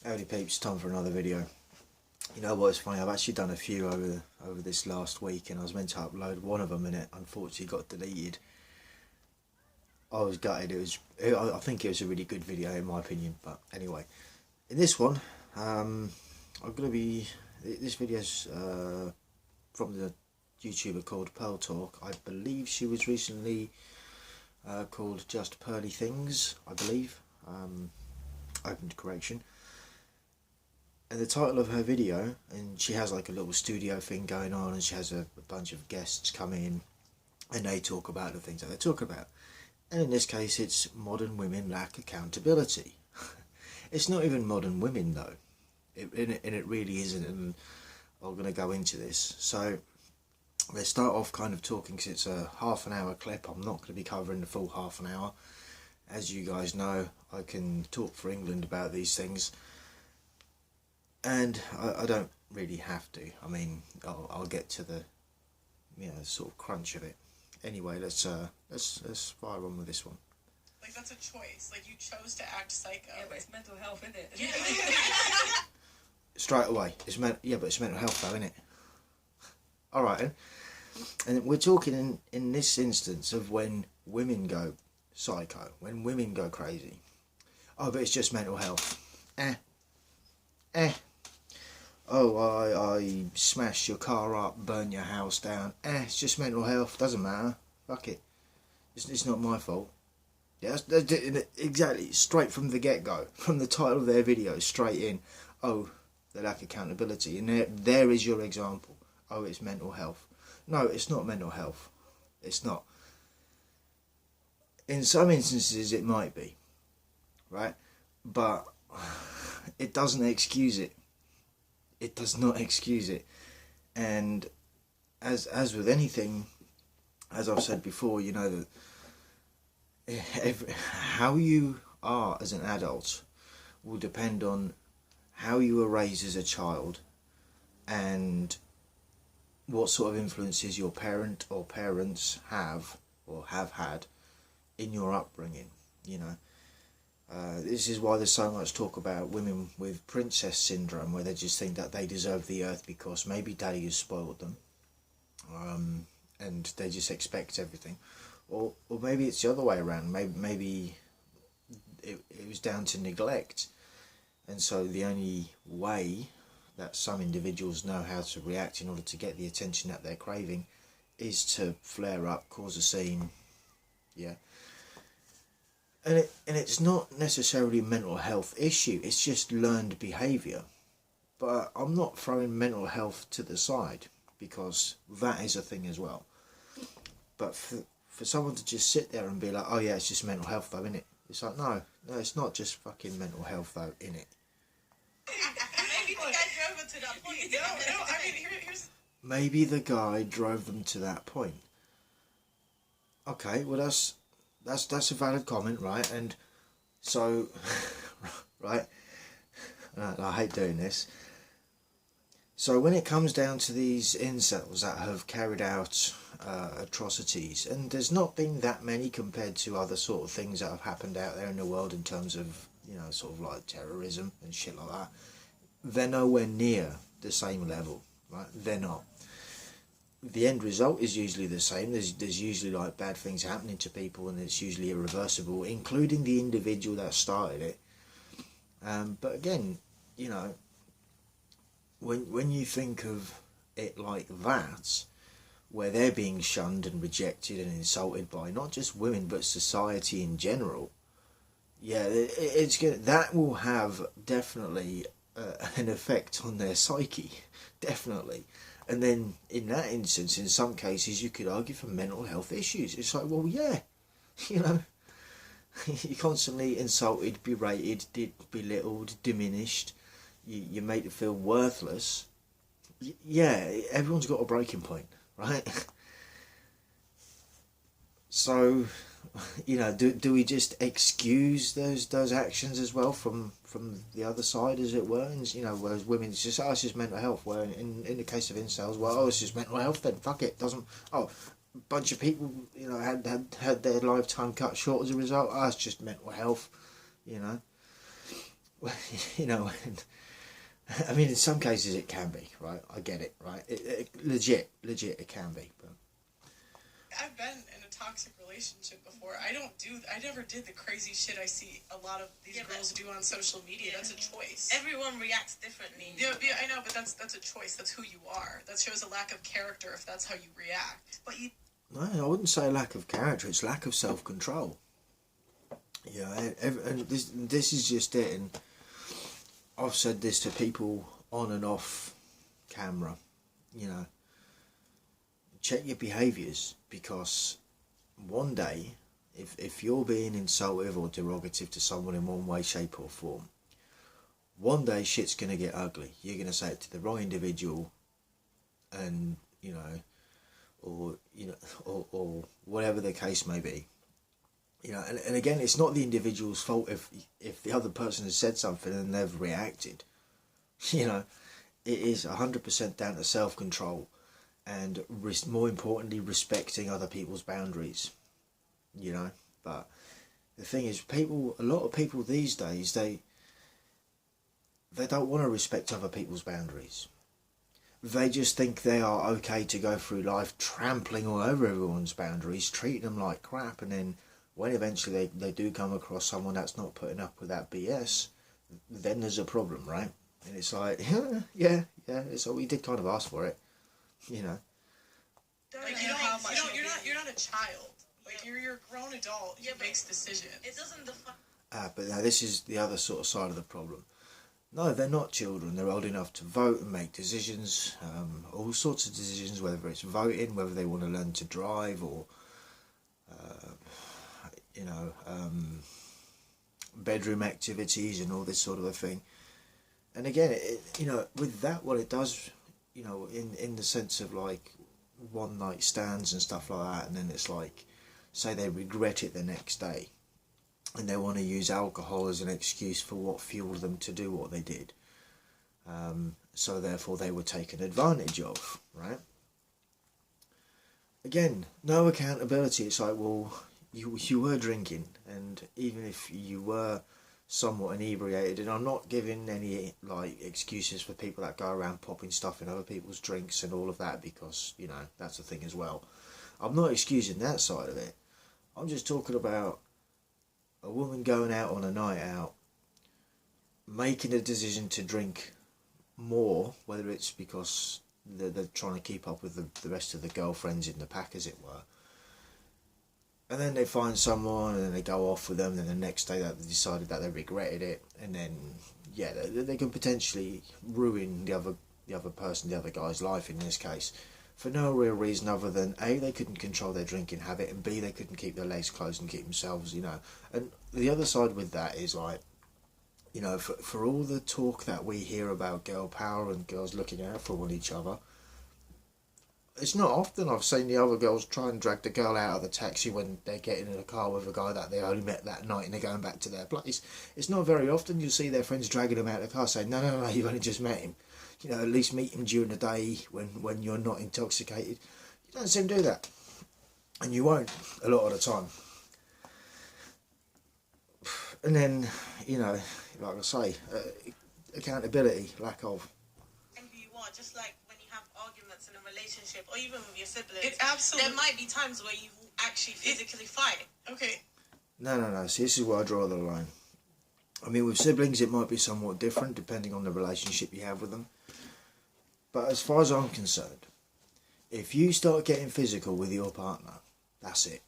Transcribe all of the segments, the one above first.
Howdy peeps, time for another video. You know what's funny, I've actually done a few over this last week, and I was meant to upload one of them and it unfortunately got deleted. I was gutted. I think it was a really good video in my opinion, but anyway. In this one, this video's from the YouTuber called Pearl Talk. I believe she was recently called Just Pearly Things, I believe. Open to correction. And the title of her video, and she has like a little studio thing going on, and she has a bunch of guests come in and they talk about the things that they talk about. And in this case it's modern women lack accountability. It's not even modern women though, it really isn't, and I'm going to go into this. So let's start off kind of talking, because it's a half an hour clip. I'm not going to be covering the full half an hour. As you guys know, I can talk for England about these things, and I don't really have to. I mean, I'll get to the sort of crunch of it. Anyway, let's fire on with this one. Like, that's a choice. Like, you chose to act psycho. Yeah, but it's mental health, isn't it? Yeah. Straight away, it's but it's mental health though, isn't it? All right, then. And we're talking in this instance of when women go psycho, when women go crazy. Oh, but it's just mental health. Oh, I smashed your car up, burn your house down. It's just mental health. Doesn't matter. Fuck it. It's not my fault. Yeah, that's exactly, straight from the get-go, from the title of their video, straight in. Oh, they lack accountability, and there is your example. Oh, it's mental health. No, it's not mental health. It's not. In some instances, it might be, right? But it doesn't excuse it. It does not excuse it. And as with anything, as I've said before, you know, that how you are as an adult will depend on how you were raised as a child and what sort of influences your parent or parents have or have had in your upbringing, you know. This is why there's so much talk about women with princess syndrome, where they just think that they deserve the earth because maybe daddy has spoiled them, and they just expect everything. Or maybe it's the other way around. Maybe it was down to neglect, and so the only way that some individuals know how to react in order to get the attention that they're craving is to flare up, cause a scene, yeah. And it's not necessarily a mental health issue, it's just learned behaviour. But I'm not throwing mental health to the side, because that is a thing as well. But for someone to just sit there and be like, oh yeah, it's just mental health though, innit? It's like, no, it's not just fucking mental health though, innit? Maybe the guy drove it to that point. No, I mean, here's... Maybe the guy drove them to that point. Okay, well that's a valid comment, right? And so, right, I hate doing this. So when it comes down to these incels that have carried out atrocities, and there's not been that many compared to other sort of things that have happened out there in the world in terms of, you know, sort of like terrorism and shit like that, they're nowhere near the same level, right? They're not. The end result is usually the same. There's usually like bad things happening to people, and it's usually irreversible, including the individual that started it. But again, you know, when you think of it like that, where they're being shunned and rejected and insulted by not just women but society in general, yeah, it's gonna, that will have definitely an effect on their psyche, definitely. And then in that instance, in some cases, you could argue for mental health issues. It's like, well, yeah, you know, you're constantly insulted, berated, belittled, diminished. You make it feel worthless. Yeah, everyone's got a breaking point, right? So, you know, do we just excuse those actions as well from the other side, as it were? And, you know, whereas women, it's just, oh, it's just mental health. Where in the case of incels, well, oh, it's just mental health then, fuck it, doesn't, oh, a bunch of people, you know, had their lifetime cut short as a result, oh, it's just mental health, you know. you know, and, I mean, in some cases it can be, right? I get it, right? Legit, it can be. But I've been in a toxic relationship before. I never did the crazy shit I see a lot of these girls do on social media. That's a choice. Everyone reacts differently. Yeah, I know, but that's a choice. That's who you are. That shows a lack of character if that's how you react. But you... No, I wouldn't say lack of character. It's lack of self-control. Yeah, and this is just it. And I've said this to people on and off camera. You know, check your behaviours, because one day, if you're being insultive or derogative to someone in one way, shape or form, one day shit's going to get ugly. You're going to say it to the wrong individual, and, you know, or whatever the case may be. You know, and again, it's not the individual's fault if the other person has said something and they've reacted. You know, it is 100% down to self-control, and more importantly, respecting other people's boundaries. You know, but the thing is, a lot of people these days, they don't want to respect other people's boundaries. They just think they are okay to go through life trampling all over everyone's boundaries, treating them like crap, and then when eventually they do come across someone that's not putting up with that BS, then there's a problem, right? And it's like, yeah, it's we did kind of ask for it, you know. Like, you're not a child. Like, you're a grown adult who makes decisions. It doesn't define... But now this is the other sort of side of the problem. No, they're not children. They're old enough to vote and make decisions, all sorts of decisions, whether it's voting, whether they want to learn to drive, or, bedroom activities and all this sort of a thing. And again, with that, what it does, in the sense of like one night stands and stuff like that, and then it's like, say they regret it the next day, and they want to use alcohol as an excuse for what fueled them to do what they did. So therefore they were taken advantage of, right? Again, no accountability. It's like, well, you were drinking, and even if you were somewhat inebriated, and I'm not giving any like excuses for people that go around popping stuff in other people's drinks and all of that, because, that's a thing as well. I'm not excusing that side of it. I'm just talking about a woman going out on a night out, making a decision to drink more, whether it's because they're trying to keep up with the rest of the girlfriends in the pack, as it were. And then they find someone, and then they go off with them, and the next day that they decided that they regretted it, and then, yeah, they can potentially ruin the other person, the other guy's life in this case, for no real reason other than A, they couldn't control their drinking habit, and B, they couldn't keep their legs closed and keep themselves, And the other side with that is like, for all the talk that we hear about girl power and girls looking out for each other, it's not often I've seen the other girls try and drag the girl out of the taxi when they're getting in a car with a guy that they only met that night and they're going back to their place. It's not very often you'll see their friends dragging them out of the car saying, no, you've only just met him. At least meet him during the day when you're not intoxicated. You don't see them do that. And you won't a lot of the time. And then, like I say, accountability, lack of. You are, just like when you have arguments in a relationship, or even with your siblings. It absolutely... There might be times where you will actually physically fight. Okay. No. See, this is where I draw the line. I mean, with siblings, it might be somewhat different, depending on the relationship you have with them. But as far as I'm concerned, if you start getting physical with your partner, that's it.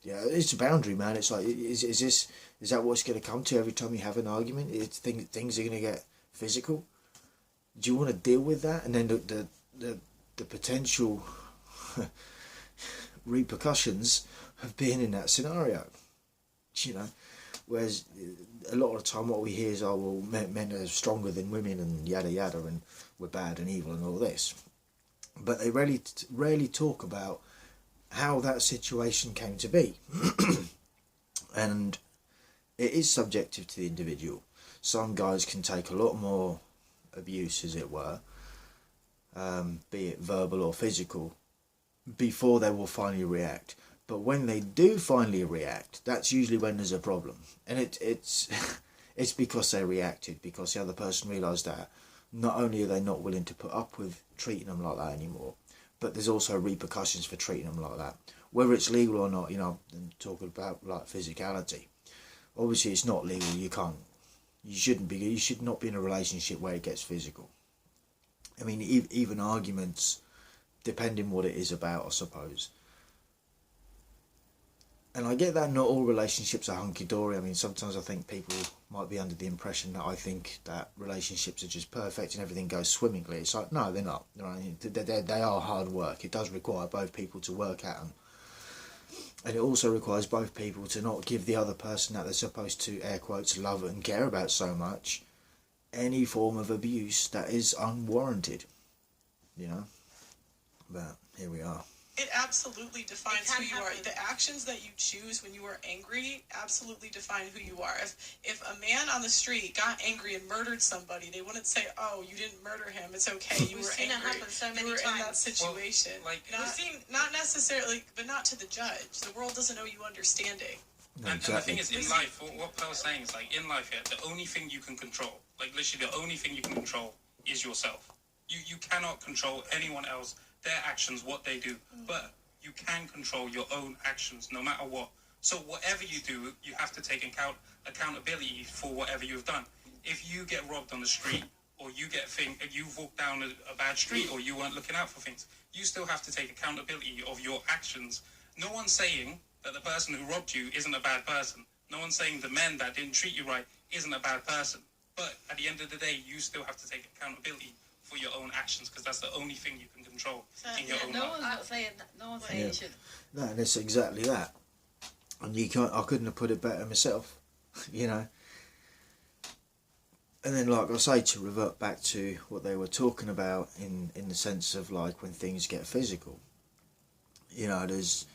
Yeah, it's a boundary, man. It's like, is that what it's going to come to every time you have an argument? Things are going to get physical? Do you want to deal with that? And then the potential repercussions of being in that scenario, Whereas a lot of the time what we hear is, oh, well, men are stronger than women and yada yada, and we're bad and evil and all this. But they rarely talk about how that situation came to be. And it is subjective to the individual. Some guys can take a lot more abuse, as it were, be it verbal or physical, before they will finally react. But when they do finally react, that's usually when there's a problem. And it's It's because they reacted, because the other person realised that not only are they not willing to put up with treating them like that anymore, but there's also repercussions for treating them like that. Whether it's legal or not, I'm talking about like physicality. Obviously it's not legal, you should not be in a relationship where it gets physical. I mean, even arguments, depending what it is about, I suppose. And I get that not all relationships are hunky-dory. I mean, sometimes I think people might be under the impression that I think that relationships are just perfect and everything goes swimmingly. It's like, no, they're not. Right? They are hard work. It does require both people to work at them. And it also requires both people to not give the other person that they're supposed to, air quotes, love and care about so much, any form of abuse that is unwarranted. But here we are. It absolutely defines who you are. The actions that you choose when you are angry absolutely define who you are. If a man on the street got angry and murdered somebody, they wouldn't say, "Oh, you didn't murder him. It's okay. You were angry. It happen so many you were times. in that situation." Well, not necessarily, but not to the judge. The world doesn't know you understanding. No, and the thing exactly. is, in life, what Pearl's saying is, like, in life, the only thing you can control, like, literally the only thing you can control is yourself. You cannot control anyone else, their actions, what they do, but you can control your own actions, no matter what. So whatever you do, you have to take accountability for whatever you've done. If you get robbed on the street, or you you've walked down a bad street, or you weren't looking out for things, you still have to take accountability of your actions. No one's saying that the person who robbed you isn't a bad person. No one's saying the men that didn't treat you right isn't a bad person. But at the end of the day, you still have to take accountability for your own actions, because that's the only thing you can control in your own No life. one's not saying that. No one's saying you should. No, and it's exactly that. And I couldn't have put it better myself, And then, like I say, to revert back to what they were talking about in the sense of, like, when things get physical, there's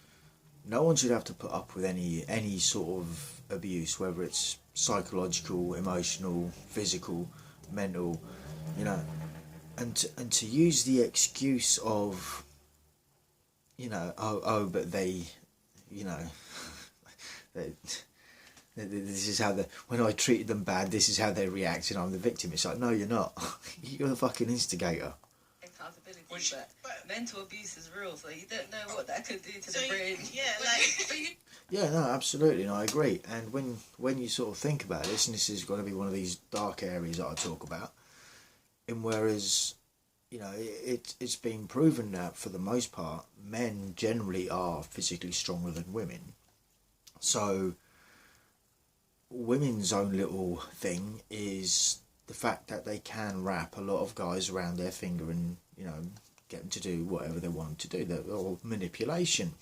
no one should have to put up with any sort of abuse, whether it's psychological, emotional, physical, mental, and to use the excuse of, but they, this is how when I treated them bad, this is how they react, and I'm the victim. It's like, no, you're not. You're the fucking instigator. Accountability, Which- but mental abuse is real, so you don't know what that could do to So the brain. Yeah, no, absolutely, and I agree. And when you sort of think about this, and this is going to be one of these dark areas that I talk about, and whereas, it's been proven that for the most part, men generally are physically stronger than women. So women's own little thing is the fact that they can wrap a lot of guys around their finger and, get them to do whatever they want them to do, or manipulation,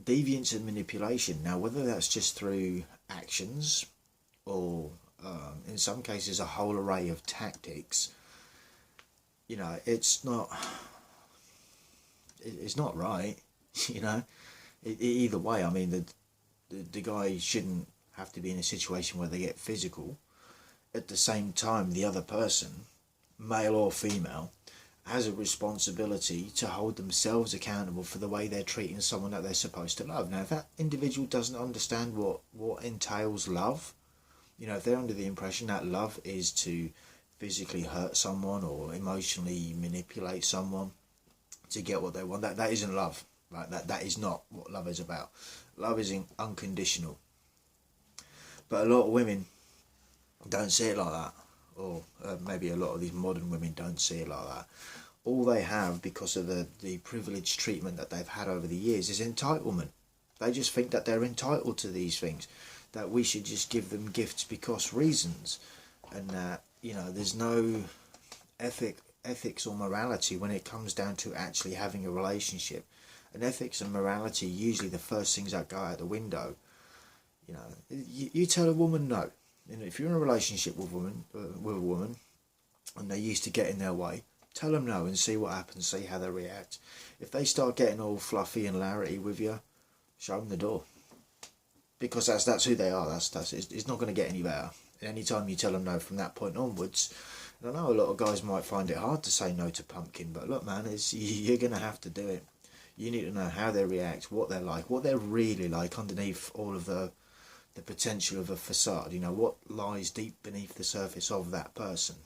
deviance and manipulation. Now, whether that's just through actions or in some cases a whole array of tactics, it's not right. Either way, I mean, the guy shouldn't have to be in a situation where they get physical. At the same time, the other person, male or female, has a responsibility to hold themselves accountable for the way they're treating someone that they're supposed to love. Now, if that individual doesn't understand what entails love, if they're under the impression that love is to physically hurt someone or emotionally manipulate someone to get what they want, that isn't love. Right? That is not what love is about. Love is unconditional. But a lot of women don't see it like that, or maybe a lot of these modern women don't see it like that. All they have, because of the privileged treatment that they've had over the years, is entitlement. They just think that they're entitled to these things, that we should just give them gifts because reasons, and that, there's no ethics or morality when it comes down to actually having a relationship. And ethics and morality, usually the first things that go out the window. You tell a woman no. If you're in a relationship with a woman, and they used to get in their way, tell them no and see what happens, see how they react. If they start getting all fluffy and larry with you, show them the door. Because that's who they are. It's not going to get any better. And any time you tell them no from that point onwards, and I know a lot of guys might find it hard to say no to Pumpkin, but look, man, you're going to have to do it. You need to know how they react, what they're like, what they're really like underneath all of the the potential of a facade. You know, what lies deep beneath the surface of that person.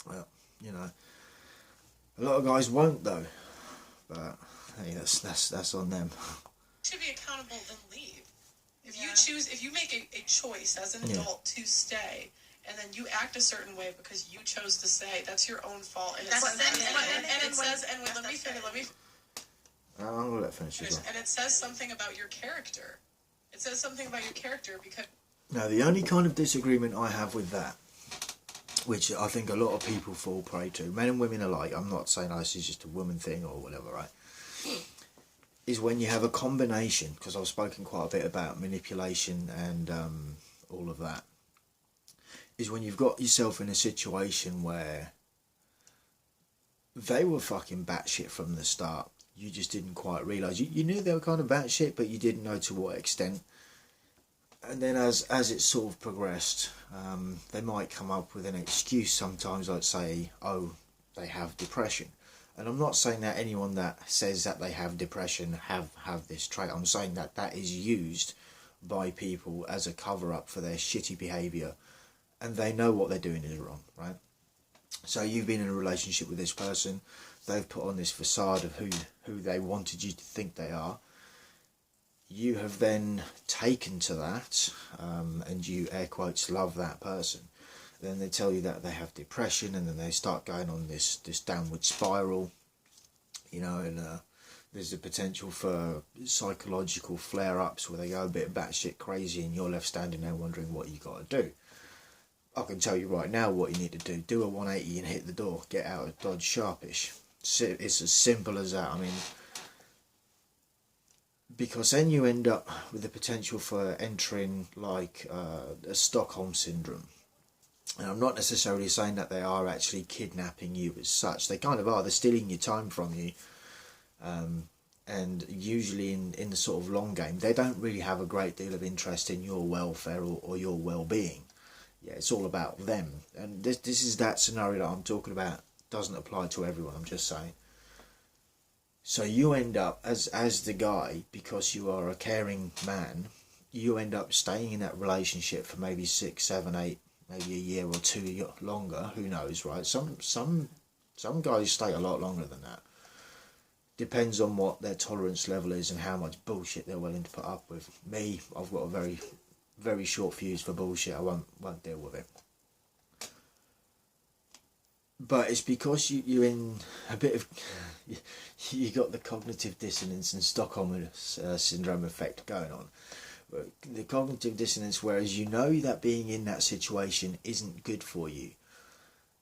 Well, you know, a lot of guys won't though, but hey, that's on them. To be accountable, then leave. If Yeah. you choose, if you make a choice as an adult to stay, and then you act a certain way because you chose to stay, that's your own fault. And it That's says, the thing, and it says, and that's let me the finish. Let me I'm gonna let it finish as finish. well. And it says something about your character. It says something about your character because Now, the only kind of disagreement I have with that, which I think a lot of people fall prey to, men and women alike, I'm not saying this is just a woman thing or whatever, right, is when you have a combination, because I've spoken quite a bit about manipulation and all of that, is when you've got yourself in a situation where they were fucking batshit from the start. You just didn't quite realise. You knew they were kind of batshit, but you didn't know to what extent. And then as it sort of progressed, they might come up with an excuse sometimes, like say, oh, they have depression. And I'm not saying that anyone that says that they have depression have this trait. I'm saying that that is used by people as a cover-up for their shitty behaviour. And they know what they're doing is wrong, right? So you've been in a relationship with this person. They've put on this facade of who they wanted you to think they are. You have then taken to that, and you, air quotes, love that person. Then they tell you that they have depression, and then they start going on this downward spiral, you know, and there's the potential for psychological flare-ups where they go a bit batshit crazy and you're left standing there wondering what you got to do. I can tell you right now what you need to do a 180 and hit the door, get out of Dodge sharpish. It's as simple as that. I mean, because then you end up with the potential for entering like a Stockholm syndrome. And I'm not necessarily saying that they are actually kidnapping you as such. They kind of are. They're stealing your time from you. And usually in the sort of long game, they don't really have a great deal of interest in your welfare or your well-being. Yeah, it's all about them. And this is that scenario that I'm talking about. Doesn't apply to everyone, I'm just saying. So you end up, as the guy, because you are a caring man, you end up staying in that relationship for maybe 6, 7, 8, maybe a year or two longer. Who knows, right? Some guys stay a lot longer than that. Depends on what their tolerance level is and how much bullshit they're willing to put up with. Me, I've got a very, very short fuse for bullshit. I won't deal with it. But it's because you're in a bit of... You got the cognitive dissonance and Stockholm syndrome effect going on. The cognitive dissonance, whereas you know that being in that situation isn't good for you.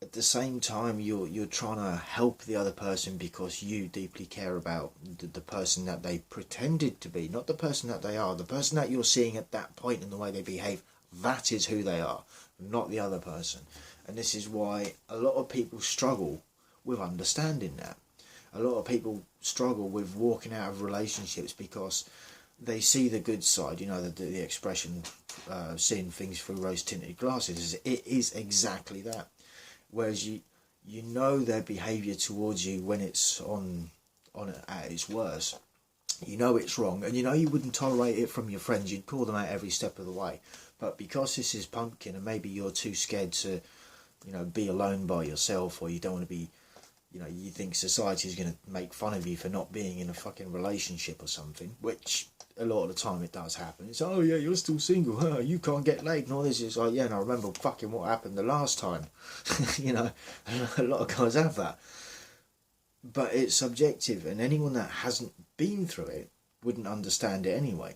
At the same time, you're trying to help the other person because you deeply care about the person that they pretended to be, not the person that they are. The person that you're seeing at that point and the way they behave, that is who they are, not the other person. And this is why a lot of people struggle with understanding that. A lot of people struggle with walking out of relationships because they see the good side, you know, the expression, seeing things through rose-tinted glasses. It is exactly that. Whereas you know their behaviour towards you when it's on at its worst. You know it's wrong, and you know you wouldn't tolerate it from your friends. You'd call them out every step of the way. But because this is pumpkin, and maybe you're too scared to, you know, be alone by yourself, or you don't want to be, you know, you think society is going to make fun of you for not being in a fucking relationship or something, which a lot of the time it does happen. It's, oh yeah, you're still single, huh? You can't get laid and all this. It's like, yeah, and I remember fucking what happened the last time. You know, a lot of guys have that. But it's subjective, and anyone that hasn't been through it wouldn't understand it anyway.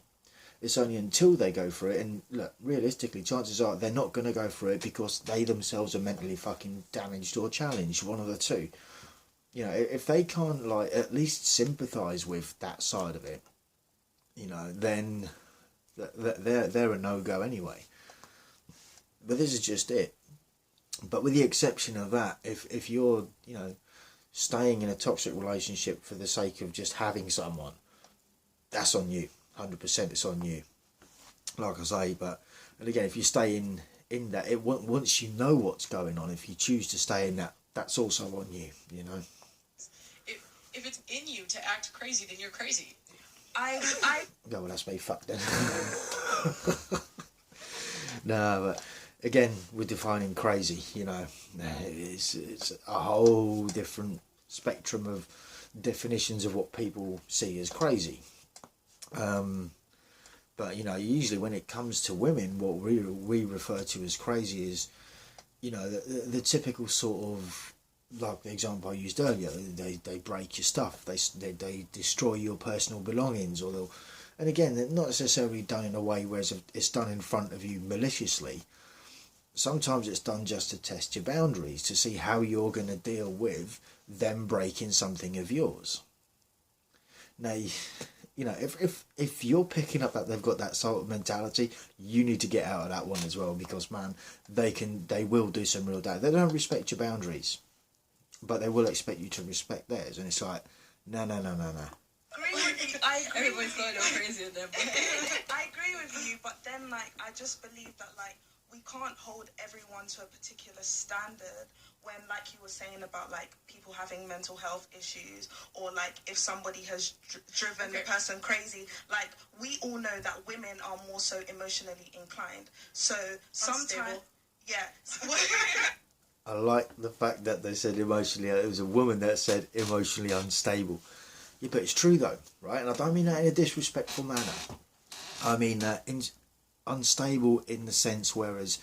It's only until they go through it, and look, realistically, chances are they're not going to go through it because they themselves are mentally fucking damaged or challenged, one of the two. You know, if they can't, like, at least sympathise with that side of it, you know, then they're a no-go anyway. But this is just it. But with the exception of that, if you're, you know, staying in a toxic relationship for the sake of just having someone, that's on you. 100% it's on you. Like I say, and again, if you stay in that, once you know what's going on, if you choose to stay in that, that's also on you, you know. If it's in you to act crazy, then you're crazy. I Yeah, well, that's me fucked then. No, but again, we're defining crazy. It's a whole different spectrum of definitions of what people see as crazy. But usually when it comes to women, what we refer to as crazy is, the typical sort of, like the example I used earlier. They break your stuff. They destroy your personal belongings, or they'll. And again, they're not necessarily done in a way where it's done in front of you maliciously. Sometimes it's done just to test your boundaries, to see how you're going to deal with them breaking something of yours. Now, if you're picking up that they've got that sort of mentality, you need to get out of that one as well, because man, they will do some real damage. They don't respect your boundaries, but they will expect you to respect theirs, and it's like, no. I agree Everybody's with going you. all crazy with them. I agree with you, but then I just believe that we can't hold everyone to a particular standard when, like you were saying about people having mental health issues, or if somebody has driven the person crazy. We all know that women are more so emotionally inclined. So sometimes, yeah. I like the fact that they said emotionally. It was a woman that said emotionally unstable. Yeah, but it's true though, right? And I don't mean that in a disrespectful manner. I mean that unstable in the sense whereas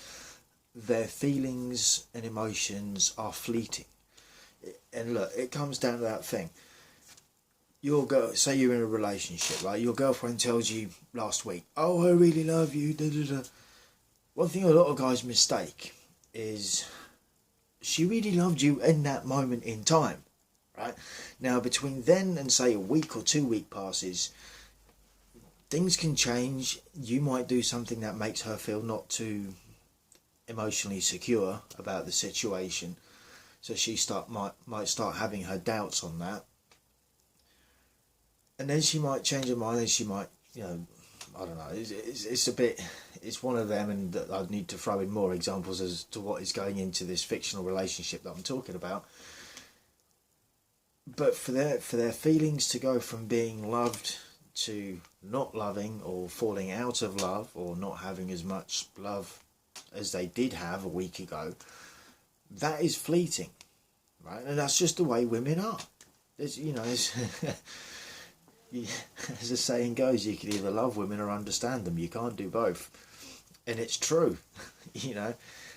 their feelings and emotions are fleeting. And look, it comes down to that thing. Say you're in a relationship, right? Your girlfriend tells you last week, "Oh, I really love you." Da, da, da. One thing a lot of guys mistake is she really loved you in that moment in time, right? Now, between then and say a week or 2 week passes, things can change. You might do something that makes her feel not too emotionally secure about the situation, so she might start having her doubts on that, and then she might change her mind, and she might, I don't know. It's one of them, and I need to throw in more examples as to what is going into this fictional relationship that I'm talking about. But for their feelings to go from being loved to not loving, or falling out of love, or not having as much love as they did have a week ago, that is fleeting, right? And that's just the way women are. As the saying goes, you can either love women or understand them. You can't do both. And it's true,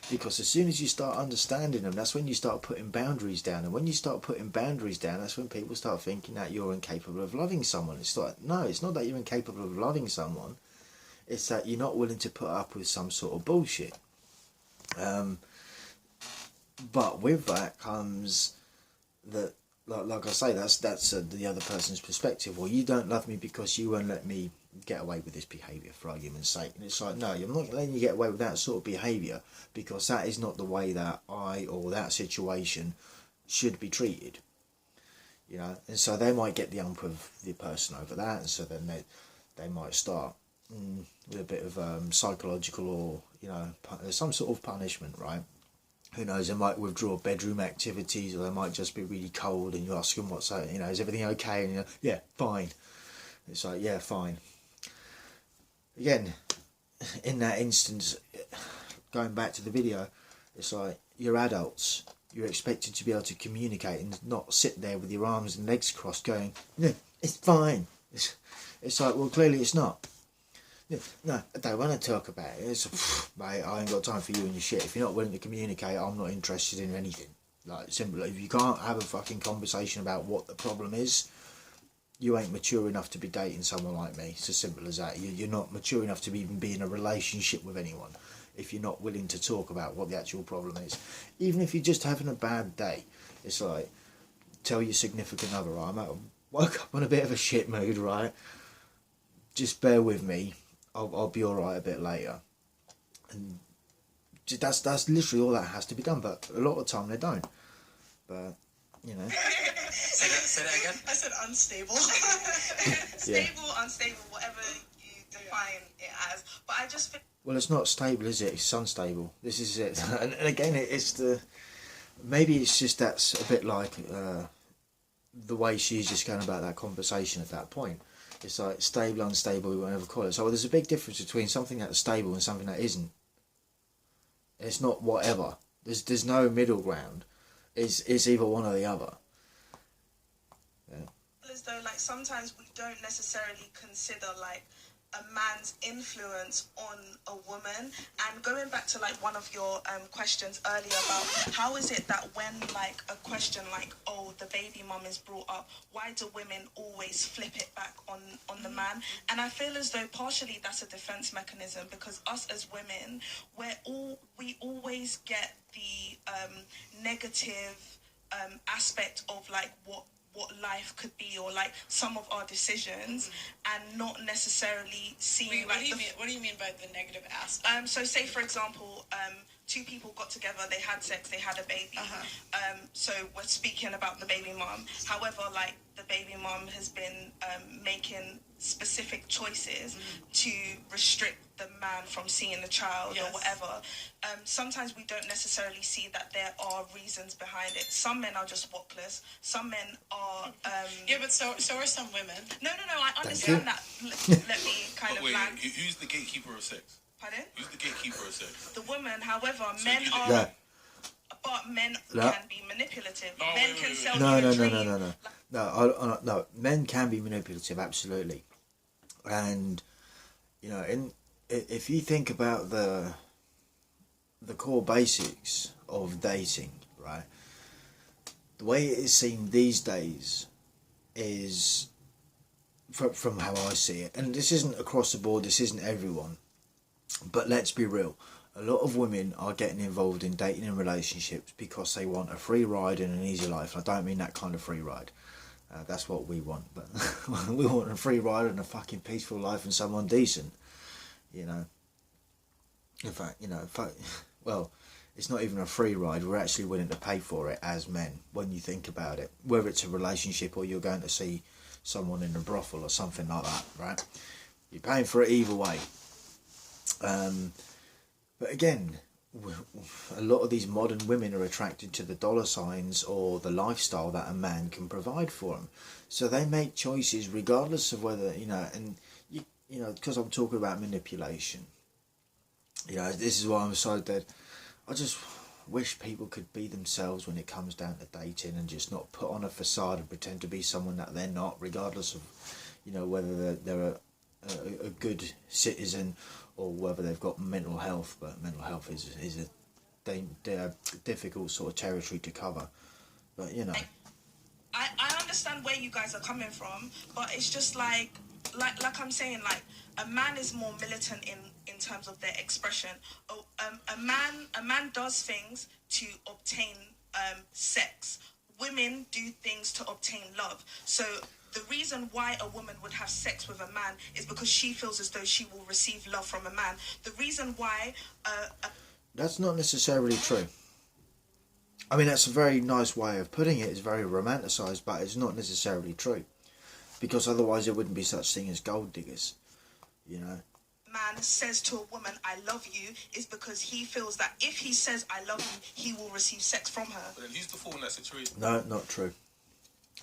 because as soon as you start understanding them, that's when you start putting boundaries down. And when you start putting boundaries down, that's when people start thinking that you're incapable of loving someone. It's like, no, it's not that you're incapable of loving someone. It's that you're not willing to put up with some sort of bullshit. But with that comes that, like I say, that's the other person's perspective. Well, you don't love me because you won't let me get away with this behaviour, for argument's sake. And it's like, no, I'm not letting you get away with that sort of behaviour, because that is not the way that I or that situation should be treated. And so they might get the ump of the person over that, and so then they might start with a bit of psychological, or some sort of punishment, right? Who knows, they might withdraw bedroom activities, or they might just be really cold, and you ask them what's, is everything okay? And yeah, fine. It's like, yeah, fine. Again, in that instance, going back to the video, it's like, you're adults. You're expected to be able to communicate and not sit there with your arms and legs crossed going, no, it's fine. It's like, well, clearly it's not. No, I don't want to talk about it. It's, mate, I ain't got time for you and your shit. If you're not willing to communicate, I'm not interested in anything. Like, simple. If you can't have a fucking conversation about what the problem is, you ain't mature enough to be dating someone like me. It's as simple as that. You're not mature enough to even be in a relationship with anyone if you're not willing to talk about what the actual problem is. Even if you're just having a bad day, it's like, tell your significant other, right, I woke up in a bit of a shit mood, right? Just bear with me. I'll be alright a bit later. And that's literally all that has to be done, but a lot of the time they don't. But, Say that again? I said unstable. Stable, unstable, whatever you define it as. But I just think... Well, it's not stable, is it? It's unstable. This is it. And again, it's the... Maybe it's just that's a bit like the way she's just going about that conversation at that point. It's like stable, unstable, we won't ever call it. So there's a big difference between something that's stable and something that isn't. It's not whatever. There's no middle ground. It's either one or the other. As though like sometimes we don't necessarily consider like a man's influence on a woman. And going back to like one of your questions earlier about how is it that when like a question like, oh, the baby mum is brought up, why do women always flip it back on the man? And I feel as though partially that's a defense mechanism, because us as women, we always get the negative aspect of like what life could be, or like some of our decisions, and not necessarily seeing What do you mean by the negative aspect? So say for example, two people got together, they had sex, they had a baby. So we're speaking about the baby mom. However, like the baby mom has been making specific choices to restrict the man from seeing the child or whatever. Sometimes we don't necessarily see that there are reasons behind it. Some men are just wockless. Some men are... yeah, but so are some women. No, I understand that. Let me kind of wait, land. who's the gatekeeper of sex? Pardon? Who's the gatekeeper of sex? The woman, however, So men you- are... Yeah. But men Yeah. can be manipulative. Oh, Men wait, can wait, sell No, you no, a no, dream. no, no, no. No, men can be manipulative, absolutely. And, you know, if you think about the core basics of dating, right, the way it is seen these days is, from how I see it, and this isn't across the board, this isn't everyone, but let's be real, a lot of women are getting involved in dating and relationships because they want a free ride and an easy life. I don't mean that kind of free ride. That's what we want, but we want a free ride and a fucking peaceful life and someone decent, you know. In fact, well, it's not even a free ride. We're actually willing to pay for it as men when you think about it. Whether it's a relationship or you're going to see someone in a brothel or something like that, right? You're paying for it either way. But again, a lot of these modern women are attracted to the dollar signs or the lifestyle that a man can provide for them. So they make choices regardless of whether, because I'm talking about manipulation. This is why I'm so dead. I just wish people could be themselves when it comes down to dating and just not put on a facade and pretend to be someone that they're not, regardless of, whether they're a good citizen or whether they've got mental health. But mental health is a difficult sort of territory to cover. But, I understand where you guys are coming from, but it's just like I'm saying, like a man is more militant in terms of their expression. A man does things to obtain sex. Women do things to obtain love. So the reason why a woman would have sex with a man is because she feels as though she will receive love from a man. The reason why that's not necessarily true. I mean, that's a very nice way of putting it. It's very romanticised, but it's not necessarily true. Because otherwise there wouldn't be such thing as gold diggers, man says to a woman, I love you, is because he feels that if he says, I love you, he will receive sex from her. But then who's the fool in that situation? No, not true.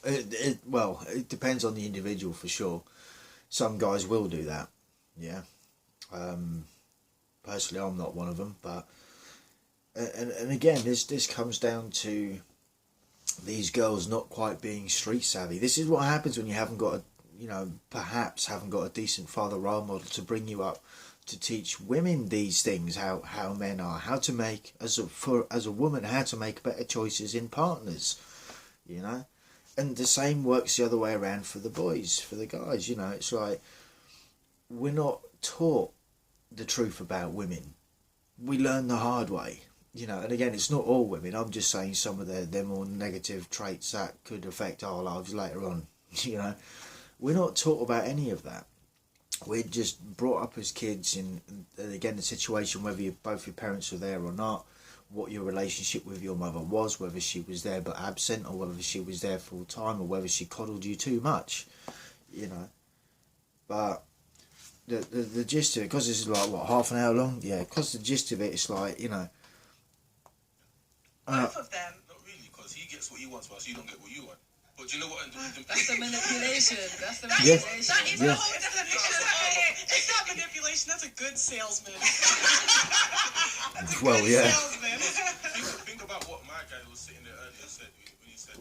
It depends on the individual for sure. Some guys will do that, yeah. Personally, I'm not one of them, but... And again, this comes down to these girls not quite being street savvy. This is what happens when you haven't got perhaps haven't got a decent father role model to bring you up to teach women these things, how men are, how to make, as a woman, how to make better choices in partners, And the same works the other way around for the boys, for the guys, It's like, we're not taught the truth about women. We learn the hard way. And again, it's not all women. I'm just saying some of their more negative traits that could affect our lives later on. We're not taught about any of that. We're just brought up as kids in, again, the situation, whether both your parents were there or not, what your relationship with your mother was, whether she was there but absent, or whether she was there full time, or whether she coddled you too much, But the gist of it, because this is like, what, half an hour long? Yeah, because the gist of it is like, Both of them. Not really, because he gets what he wants whilst you don't get what you want. But do you know what? That's the manipulation. That's the Yeah. manipulation. That is the whole definition of It's not manipulation. That's a good salesman. That's a Well, good yeah. salesman. Think about what my guy was sitting there earlier said when he said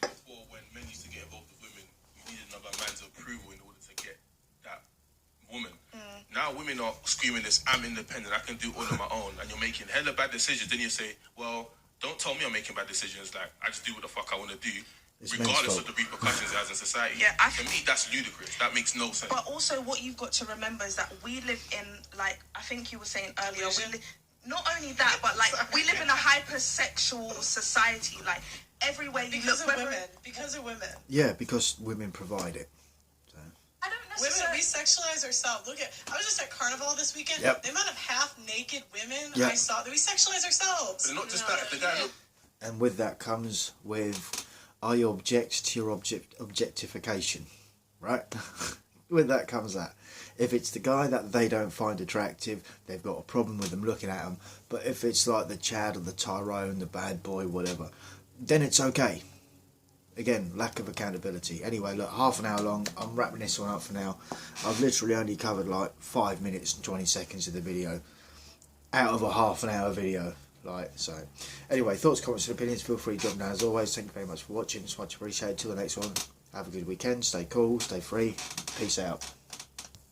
before when men used to get involved with women, you needed another man's approval in order to get that woman. Now women are screaming this, I'm independent, I can do all on my own, and you're making hella bad decisions. Then you say, well, don't tell me I'm making bad decisions. Like, I just do what the fuck I want to do, It's regardless men's of the repercussions it has in society. Yeah, To me, that's ludicrous. That makes no sense. But also, what you've got to remember is that we live in, like, I think you were saying earlier, not only that, but like we live in a hypersexual society. Like everywhere you Because look, of women. Because of women. Yeah, because women provide it. I don't Women, necessarily. we sexualize ourselves. Look at, I was just at Carnival this weekend. Yep. The amount of half-naked women Yep. I saw, we sexualize ourselves. But not just that. The guy look. And with that comes with, are you object to your objectification, right? With that comes that. If it's the guy that they don't find attractive, they've got a problem with them looking at them. But if it's like the Chad or the Tyrone, the bad boy, whatever, then it's okay. Again, lack of accountability. Anyway, look, half an hour long. I'm wrapping this one up for now. I've literally only covered like 5 minutes and 20 seconds of the video out of a half an hour video. Like, so anyway, thoughts, comments and opinions, feel free to drop them down as always. Thank you very much for watching. It's much appreciated. Till the next one, have a good weekend, stay cool, stay free, peace out.